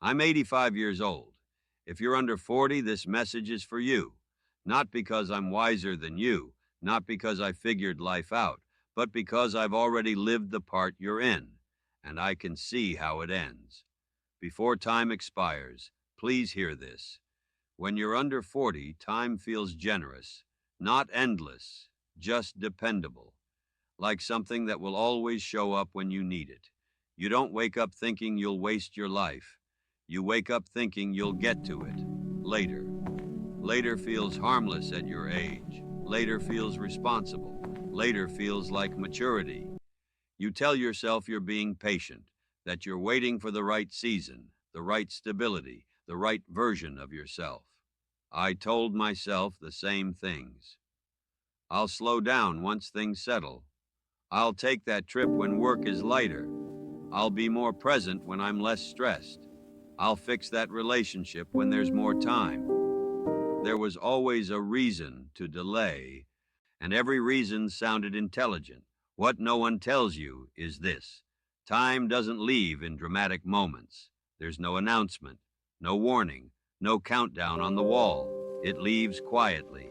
I'm 85 years old. If you're under 40, this message is for you. Not because I'm wiser than you, not because I figured life out, but because I've already lived the part you're in, and I can see how it ends. Before time expires, please hear this. When you're under 40, time feels generous, not endless, just dependable, like something that will always show up when you need it. You don't wake up thinking you'll waste your life. You wake up thinking you'll get to it later. Later feels harmless at your age. Later feels responsible. Later feels like maturity. You tell yourself you're being patient, that you're waiting for the right season, the right stability, the right version of yourself. I told myself the same things. I'll slow down once things settle. I'll take that trip when work is lighter. I'll be more present when I'm less stressed. I'll fix that relationship when there's more time. There was always a reason to delay, and every reason sounded intelligent. What no one tells you is this: time doesn't leave in dramatic moments. There's no announcement, no warning, no countdown on the wall. It leaves quietly.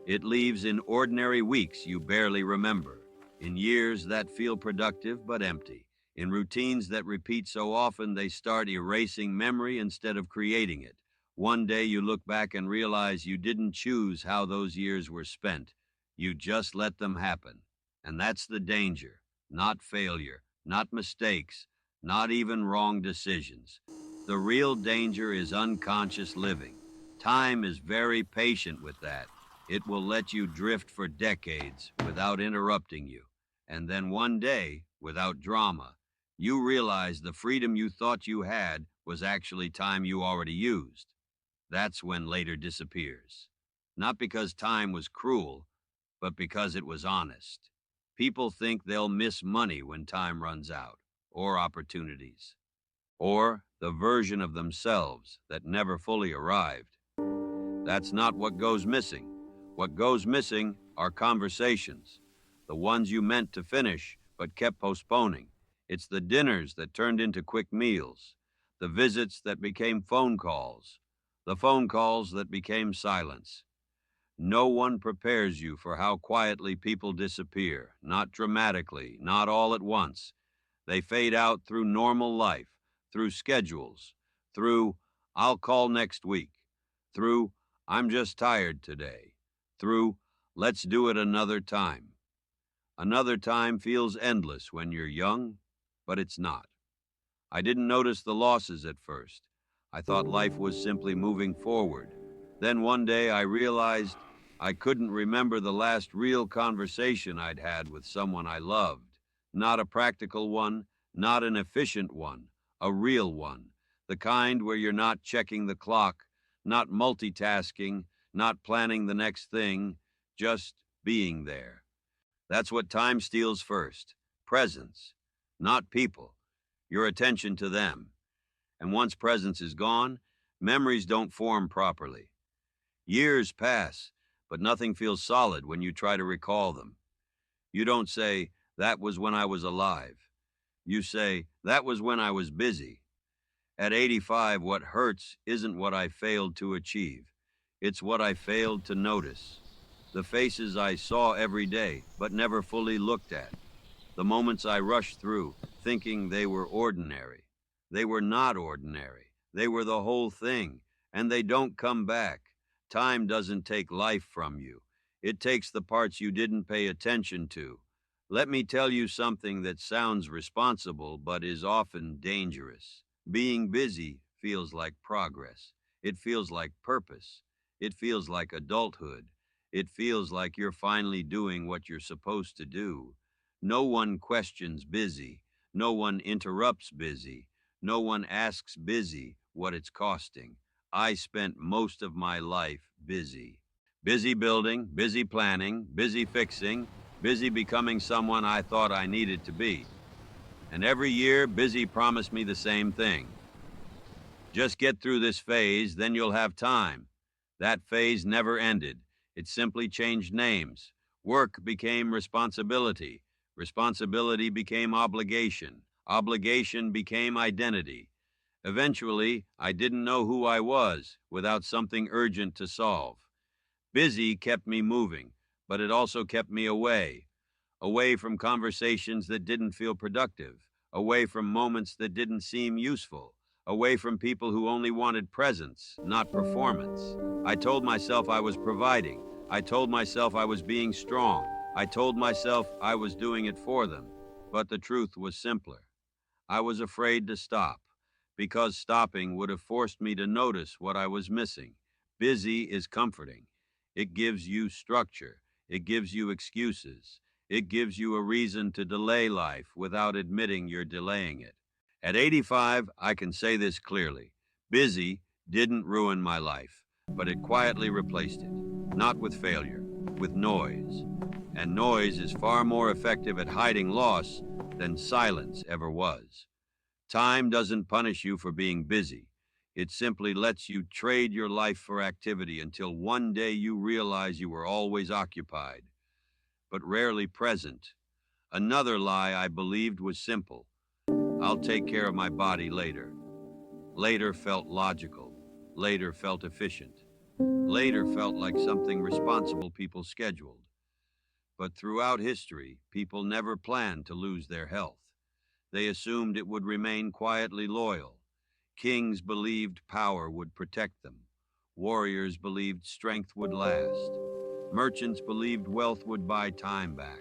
It leaves in ordinary weeks you barely remember, in years that feel productive but empty, in routines that repeat so often they start erasing memory instead of creating it. One day you look back and realize you didn't choose how those years were spent. You just let them happen. And that's the danger. Not failure, not mistakes, not even wrong decisions. The real danger is unconscious living. Time is very patient with that. It will let you drift for decades without interrupting you. And then one day, without drama, you realize the freedom you thought you had was actually time you already used. That's when later disappears. Not because time was cruel, but because it was honest. People think they'll miss money when time runs out, or opportunities, or the version of themselves that never fully arrived. That's not what goes missing. What goes missing are conversations, the ones you meant to finish but kept postponing. It's the dinners that turned into quick meals, the visits that became phone calls, the phone calls that became silence. No one prepares you for how quietly people disappear, not dramatically, not all at once. They fade out through normal life, through schedules, through "I'll call next week," through "I'm just tired today," through "let's do it another time." Another time feels endless when you're young, but it's not. I didn't notice the losses at first. I thought life was simply moving forward. Then one day I realized I couldn't remember the last real conversation I'd had with someone I loved. Not a practical one, not an efficient one, a real one. The kind where you're not checking the clock, not multitasking, not planning the next thing, just being there. That's what time steals first. Presence, not people. Your attention to them. And once presence is gone, memories don't form properly. Years pass, but nothing feels solid when you try to recall them. You don't say, "That was when I was alive." You say, "That was when I was busy." At 85, what hurts isn't what I failed to achieve. It's what I failed to notice. The faces I saw every day, but never fully looked at. The moments I rushed through, thinking they were ordinary. They were not ordinary. They were the whole thing, and they don't come back. Time doesn't take life from you. It takes the parts you didn't pay attention to. Let me tell you something that sounds responsible but is often dangerous. Being busy feels like progress. It feels like purpose. It feels like adulthood. It feels like you're finally doing what you're supposed to do. No one questions busy. No one interrupts busy. No one asks busy what it's costing. I spent most of my life busy. Busy building, busy planning, busy fixing, busy becoming someone I thought I needed to be. And every year, busy promised me the same thing. Just get through this phase, then you'll have time. That phase never ended. It simply changed names. Work became responsibility. Responsibility became obligation. Obligation became identity. Eventually, I didn't know who I was without something urgent to solve. Busy kept me moving, but it also kept me away from conversations that didn't feel productive, away from moments that didn't seem useful, away from people who only wanted presence, not performance. I told myself I was providing. I told myself I was being strong. I told myself I was doing it for them. But the truth was simpler. I was afraid to stop, because stopping would have forced me to notice what I was missing. Busy is comforting. It gives you structure. It gives you excuses. It gives you a reason to delay life without admitting you're delaying it. At 85, I can say this clearly. Busy didn't ruin my life, but it quietly replaced it. Not with failure, with noise. And noise is far more effective at hiding loss than silence ever was. Time doesn't punish you for being busy. It simply lets you trade your life for activity until one day you realize you were always occupied, but rarely present. Another lie I believed was simple. I'll take care of my body later. Later felt logical. Later felt efficient. Later felt like something responsible people scheduled. But throughout history, people never planned to lose their health. They assumed it would remain quietly loyal. Kings believed power would protect them. Warriors believed strength would last. Merchants believed wealth would buy time back.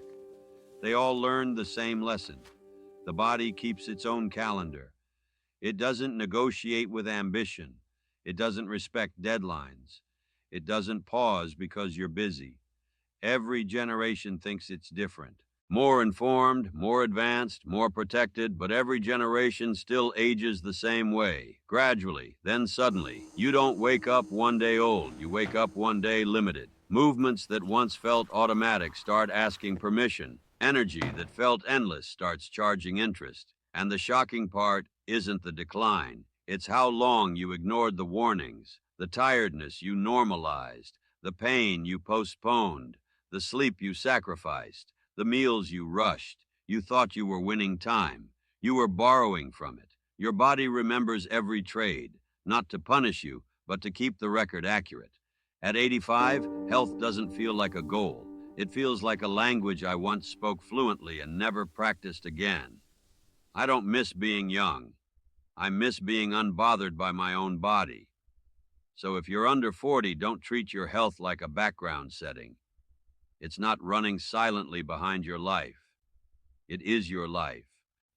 They all learned the same lesson. The body keeps its own calendar. It doesn't negotiate with ambition. It doesn't respect deadlines. It doesn't pause because you're busy. Every generation thinks it's different. More informed, more advanced, more protected, but every generation still ages the same way, gradually, then suddenly. You don't wake up one day old, you wake up one day limited. Movements that once felt automatic start asking permission. Energy that felt endless starts charging interest. And the shocking part isn't the decline, it's how long you ignored the warnings, the tiredness you normalized, the pain you postponed, the sleep you sacrificed, the meals you rushed. You thought you were winning time. You were borrowing from it. Your body remembers every trade, not to punish you, but to keep the record accurate. At 85, health doesn't feel like a goal. It feels like a language I once spoke fluently and never practiced again. I don't miss being young. I miss being unbothered by my own body. So if you're under 40, don't treat your health like a background setting. It's not running silently behind your life. It is your life.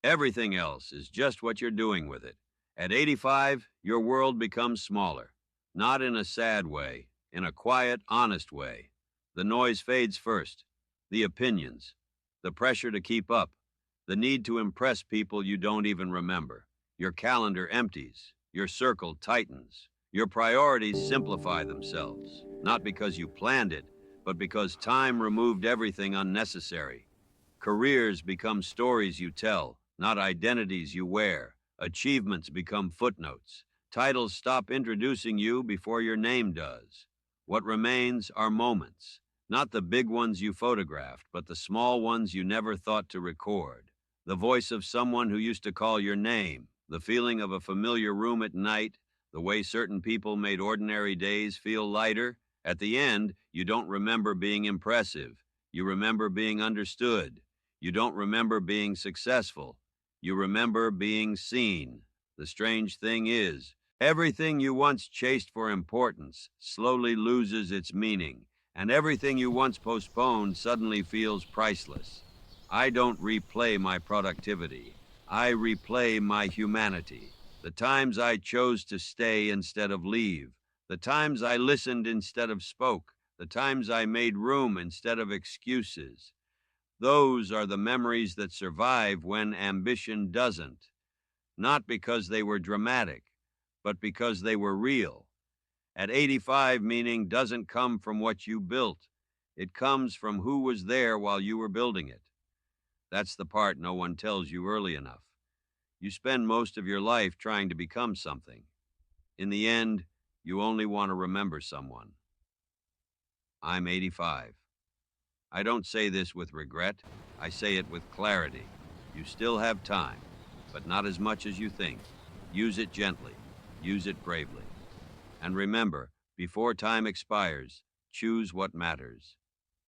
Everything else is just what you're doing with it. At 85, your world becomes smaller. Not in a sad way, in a quiet, honest way. The noise fades first. The opinions. The pressure to keep up. The need to impress people you don't even remember. Your calendar empties. Your circle tightens. Your priorities simplify themselves. Not because you planned it, but because time removed everything unnecessary. Careers become stories you tell, not identities you wear. Achievements become footnotes. Titles stop introducing you before your name does. What remains are moments, not the big ones you photographed, but the small ones you never thought to record. The voice of someone who used to call your name, the feeling of a familiar room at night, the way certain people made ordinary days feel lighter. At the end, you don't remember being impressive. You remember being understood. You don't remember being successful. You remember being seen. The strange thing is, everything you once chased for importance slowly loses its meaning, and everything you once postponed suddenly feels priceless. I don't replay my productivity. I replay my humanity. The times I chose to stay instead of leave. The times I listened instead of spoke. The times I made room instead of excuses. Those are the memories that survive when ambition doesn't. Not because they were dramatic, but because they were real. At 85, meaning doesn't come from what you built. It comes from who was there while you were building it. That's the part no one tells you early enough. You spend most of your life trying to become something. In the end, you only want to remember someone. I'm 85. I don't say this with regret. I say it with clarity. You still have time, but not as much as you think. Use it gently. Use it bravely. And remember, before time expires, choose what matters.